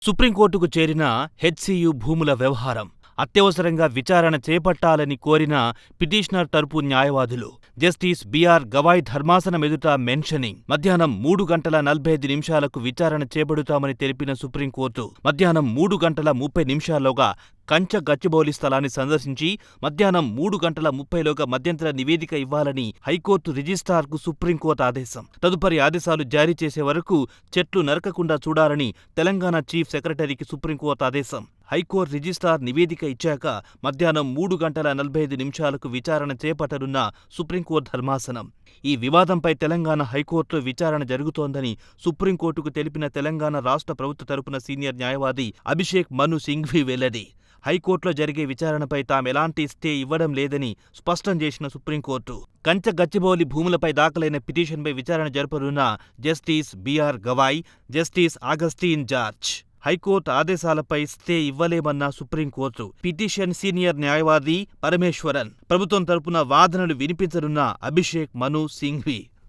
సుప్రీంకోర్టుకు చేరిన హెచ్సీయూ భూముల వ్యవహారం అత్యవసరంగా విచారణ చేపట్టాలని కోరిన పిటిషనర్ తరపు న్యాయవాదులు జస్టిస్ బిఆర్ గవాయ్ ధర్మాసనమెదుట మెన్షనింగ్. మధ్యాహ్నం 3:45 విచారణ చేపడుతామని తెలిపిన సుప్రీంకోర్టు మధ్యాహ్నం 3:30 కంచ గచ్చిబౌలి స్థలాన్ని సందర్శించి మధ్యాహ్నం 3:30 మధ్యంతర నివేదిక ఇవ్వాలని హైకోర్టు రిజిస్ట్రార్కు సుప్రీంకోర్టు ఆదేశం. తదుపరి ఆదేశాలు జారీ చేసే వరకు చెట్లు నరకకుండా చూడాలని తెలంగాణ చీఫ్ సెక్రటరీకి సుప్రీంకోర్టు ఆదేశం. హైకోర్టు రిజిస్ట్రార్ నివేదిక ఇచ్చాక మధ్యాహ్నం 3:45 విచారణ చేపట్టనున్న సుప్రీంకోర్టు ధర్మాసనం. ఈ వివాదంపై తెలంగాణ హైకోర్టులో విచారణ జరుగుతోందని సుప్రీంకోర్టుకు తెలిపిన తెలంగాణ రాష్ట్ర ప్రభుత్వ తరపున సీనియర్ న్యాయవాది అభిషేక్ మను సింఘ్వి వెల్లడి. హైకోర్టులో జరిగే విచారణపై తామెలాంటి స్టే ఇవ్వడం లేదని స్పష్టం చేసిన సుప్రీంకోర్టు కంచ గచ్చిబౌలి భూములపై దాఖలైన పిటిషన్పై విచారణ జరపనున్న justice BR Gavai, justice Augustine George high court ఆదేశాలపై స్టే ఇవ్వలేమన్న సుప్రీంకోర్టు. పిటిషన్ సీనియర్ న్యాయవాది పరమేశ్వరన్, ప్రభుత్వం తరపున వాదనలు వినిపించనున్న అభిషేక్ మను సింఘ్వి.